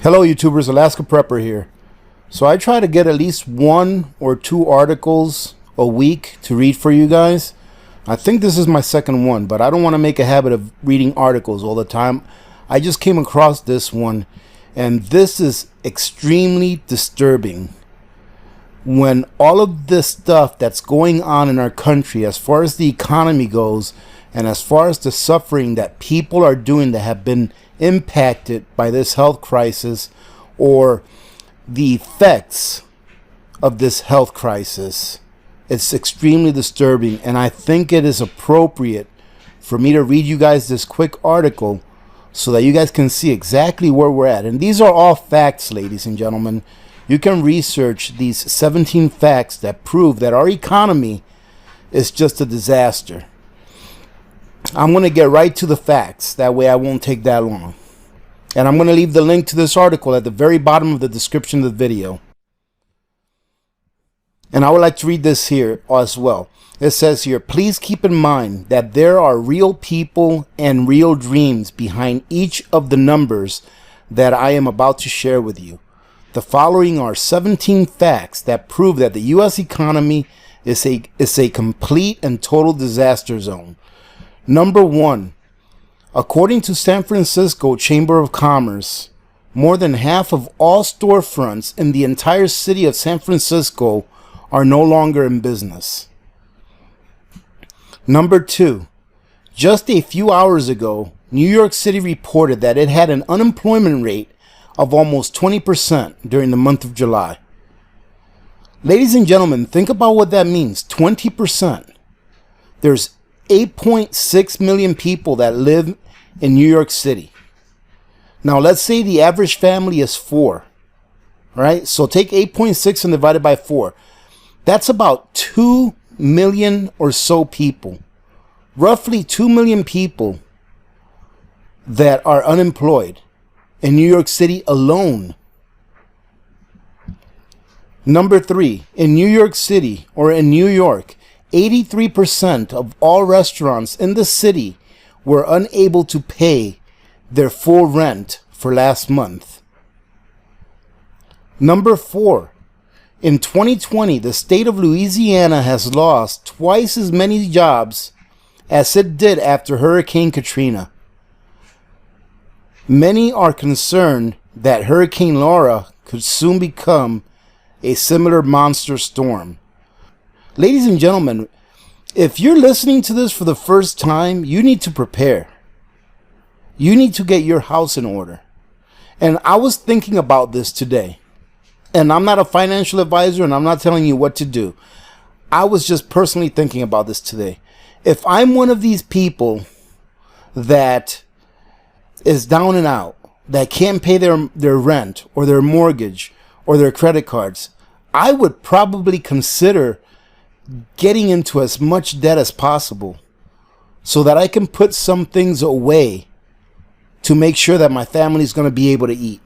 Hello YouTubers, Alaska Prepper here. So I try to get at least 1 or 2 articles a week to read for you guys. I think this is my second one, but I don't want to make a habit of reading articles all the time. I just came across this one, and this is extremely disturbing. When all of this stuff that's going on in our country, as far as the economy goes, and as far as the suffering that people are doing that have been impacted by this health crisis, or the effects of this health crisis, it's extremely disturbing. And I think it is appropriate for me to read you guys this quick article so that you guys can see exactly where we're at. And these are all facts, ladies and gentlemen. You can research these 17 facts that prove that our economy is just a disaster. I'm going to get right to the facts. That way I won't take that long. And I'm going to leave the link to this article at the very bottom of the description of the video. And I would like to read this here as well. It says here, please keep in mind that there are real people and real dreams behind each of the numbers that I am about to share with you. The following are 17 facts that prove that the U.S. economy is a complete and total disaster zone. Number 1, according to San Francisco Chamber of Commerce, more than half of all storefronts in the entire city of San Francisco are no longer in business. Number 2, just a few hours ago, New York City reported that it had an unemployment rate of almost 20% during the month of July. Ladies and gentlemen, think about what that means, 20%. There's 8.6 million people that live in New York City. Now let's say the average family is 4, right? So take 8.6 and divide it by 4. That's about 2 million or so people. Roughly 2 million people that are unemployed in New York City alone. Number 3, in New York City, or in New York, 83% of all restaurants in the city were unable to pay their full rent for last month. Number 4, in 2020, the state of Louisiana has lost twice as many jobs as it did after Hurricane Katrina. Many are concerned that Hurricane Laura could soon become a similar monster storm. Ladies and gentlemen, if you're listening to this for the first time, you need to prepare. You need to get your house in order. And I was thinking about this today. And I'm not a financial advisor, and I'm not telling you what to do. I was just personally thinking about this today. If I'm one of these people that is down and out, that can't pay their rent or their mortgage or their credit cards, I would probably consider getting into as much debt as possible so that I can put some things away to make sure that my family is going to be able to eat.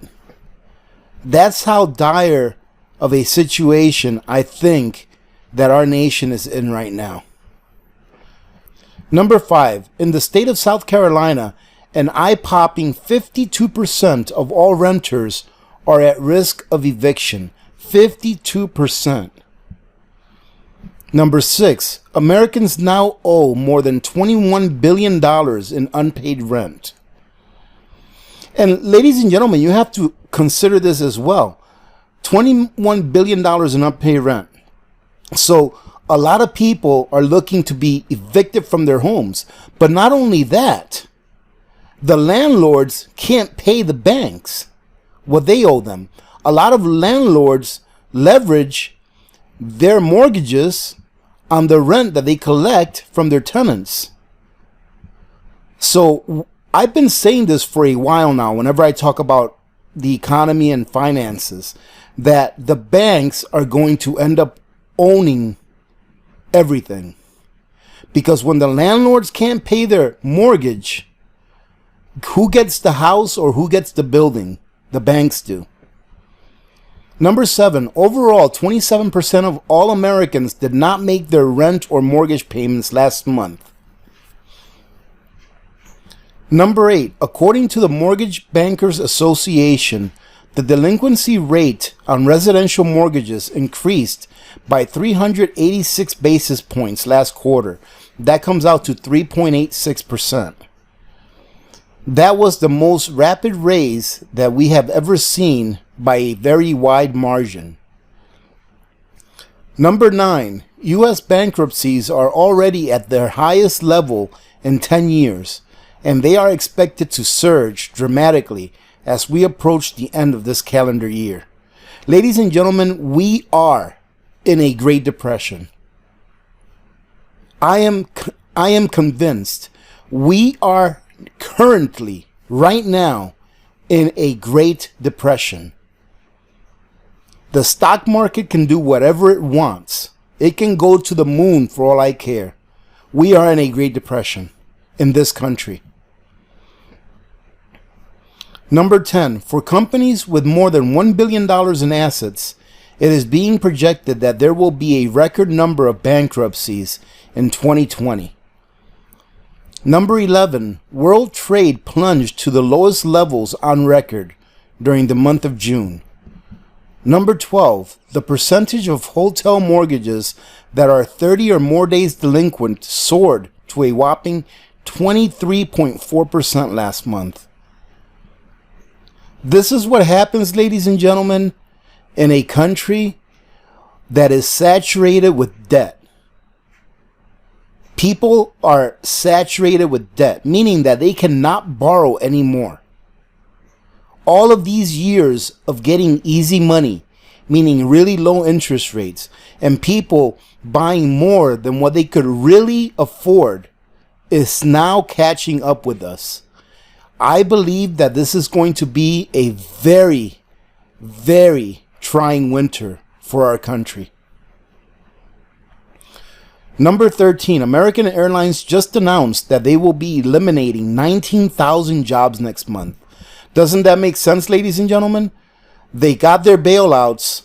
That's how dire of a situation I think that our nation is in right now. Number 5, in the state of South Carolina, an eye-popping 52% of all renters are at risk of eviction. 52%. Number 6, Americans now owe more than $21 billion in unpaid rent. And ladies and gentlemen, you have to consider this as well. $21 billion in unpaid rent. So a lot of people are looking to be evicted from their homes. But not only that, the landlords can't pay the banks what they owe them. A lot of landlords leverage their mortgages on the rent that they collect from their tenants. So I've been saying this for a while now, whenever I talk about the economy and finances, that the banks are going to end up owning everything. Because when the landlords can't pay their mortgage, who gets the house or who gets the building? The banks do. Number 7, overall, 27% of all Americans did not make their rent or mortgage payments last month. Number 8, according to the Mortgage Bankers Association, The delinquency rate on residential mortgages increased by 386 basis points last quarter. That comes out to 3.86%. That was the most rapid raise that we have ever seen by a very wide margin. Number 9, U.S. bankruptcies are already at their highest level in 10 years, and they are expected to surge dramatically as we approach the end of this calendar year. Ladies and gentlemen, we are in a Great Depression. I am convinced we are currently, right now, in a Great Depression. The stock market can do whatever it wants. It can go to the moon for all I care. We are in a Great Depression in this country. Number 10, for companies with more than $1 billion in assets, it is being projected that there will be a record number of bankruptcies in 2020. Number 11, world trade plunged to the lowest levels on record during the month of June. Number 12, the percentage of hotel mortgages that are 30 or more days delinquent soared to a whopping 23.4% last month. This is what happens, ladies and gentlemen, in a country that is saturated with debt. People are saturated with debt, meaning that they cannot borrow anymore. All of these years of getting easy money, meaning really low interest rates, and people buying more than what they could really afford, is now catching up with us. I believe that this is going to be a very, very trying winter for our country. Number 13, American Airlines just announced that they will be eliminating 19,000 jobs next month. Doesn't that make sense, ladies and gentlemen? They got their bailouts.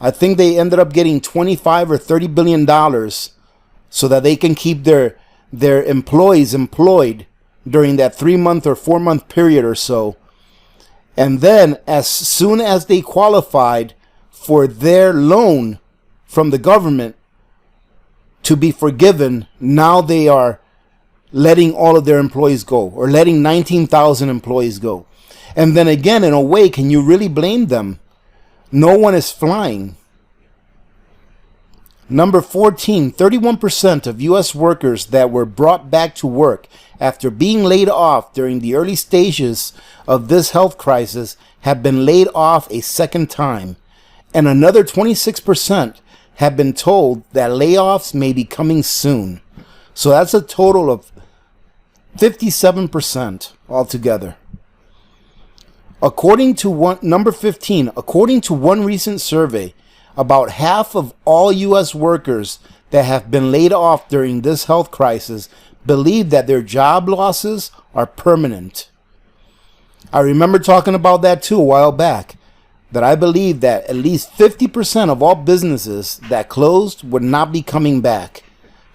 I think they ended up getting $25 or $30 billion so that they can keep their employees employed during that 3-month or 4-month period or so. And then as soon as they qualified for their loan from the government to be forgiven, now they are letting all of their employees go, or letting 19,000 employees go. And then again, in a way, can you really blame them? No one is flying. Number 14, 31% of U.S. workers that were brought back to work after being laid off during the early stages of this health crisis have been laid off a second time. And another 26% have been told that layoffs may be coming soon. So that's a total of 57% altogether. Number 15, according to one recent survey, about half of all U.S. workers that have been laid off during this health crisis believe that their job losses are permanent. I remember talking about that too a while back, that I believe that at least 50% of all businesses that closed would not be coming back.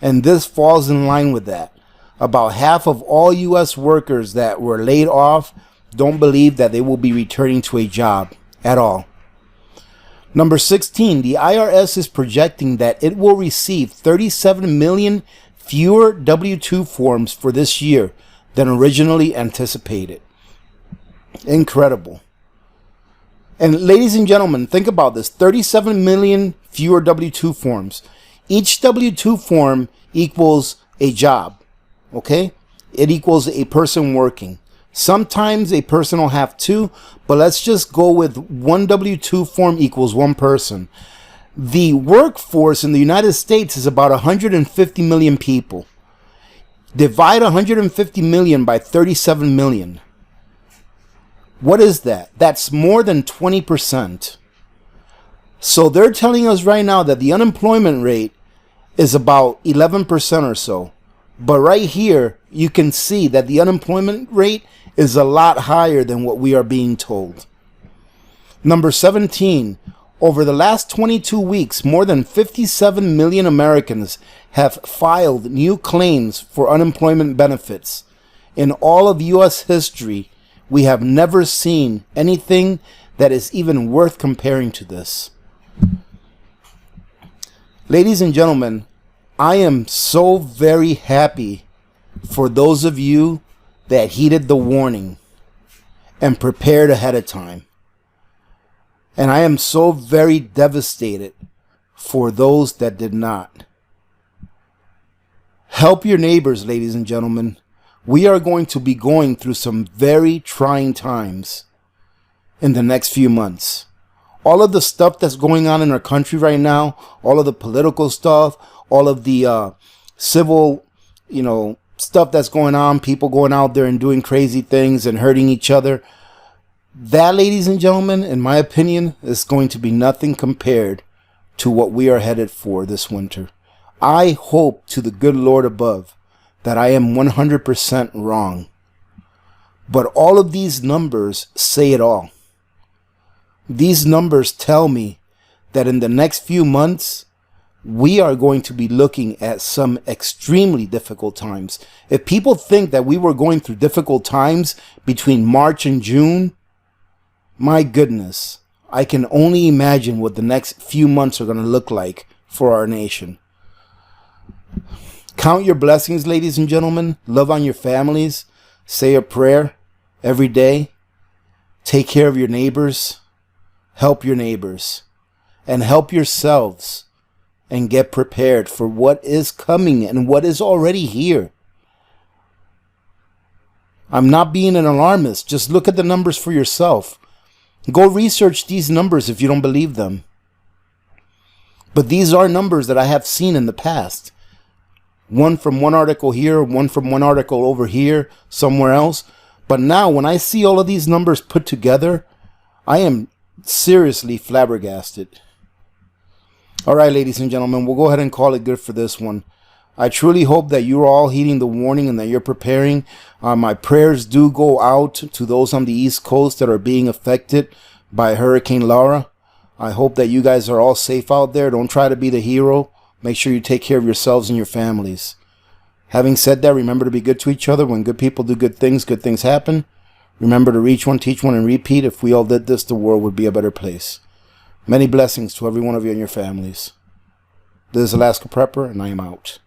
And this falls in line with that. About half of all U.S. workers that were laid off don't believe that they will be returning to a job at all. Number 16, the IRS is projecting that it will receive 37 million fewer W-2 forms for this year than originally anticipated. Incredible. And ladies and gentlemen, think about this. 37 million fewer W-2 forms. Each W-2 form equals a job, okay? It equals a person working. Sometimes a person will have two, but let's just go with one W-2 form equals one person. The workforce in the United States is about 150 million people. Divide 150 million by 37 million. What is that? That's more than 20%. So they're telling us right now that the unemployment rate is about 11% or so. But right here, you can see that the unemployment rate is a lot higher than what we are being told. Number 17, over the last 22 weeks, more than 57 million Americans have filed new claims for unemployment benefits. In all of U.S. history, we have never seen anything that is even worth comparing to this. Ladies and gentlemen, I am so very happy for those of you that heeded the warning and prepared ahead of time. And I am so very devastated for those that did not. Help your neighbors, ladies and gentlemen. We are going to be going through some very trying times in the next few months. All of the stuff that's going on in our country right now, all of the political stuff, all of the civil, stuff that's going on, people going out there and doing crazy things and hurting each other. That, ladies and gentlemen, in my opinion, is going to be nothing compared to what we are headed for this winter. I hope to the good Lord above that I am 100% wrong. But all of these numbers say it all. These numbers tell me that in the next few months, we are going to be looking at some extremely difficult times. If people think that we were going through difficult times between March and June, my goodness, I can only imagine what the next few months are going to look like for our nation. Count your blessings, ladies and gentlemen. Love on your families. Say a prayer every day. Take care of your neighbors. Help your neighbors. And help yourselves. And get prepared for what is coming and what is already here. I'm not being an alarmist. Just look at the numbers for yourself. Go research these numbers if you don't believe them. But these are numbers that I have seen in the past. One from one article here, one from one article over here, somewhere else. But now when I see all of these numbers put together, I am seriously flabbergasted. All right, ladies and gentlemen, we'll go ahead and call it good for this one. I truly hope that you're all heeding the warning and that you're preparing. My prayers do go out to those on the East Coast that are being affected by Hurricane Laura. I hope that you guys are all safe out there. Don't try to be the hero. Make sure you take care of yourselves and your families. Having said that, remember to be good to each other. When good people do good things happen. Remember to reach one, teach one, and repeat. If we all did this, the world would be a better place. Many blessings to every one of you and your families. This is Alaska Prepper, and I am out.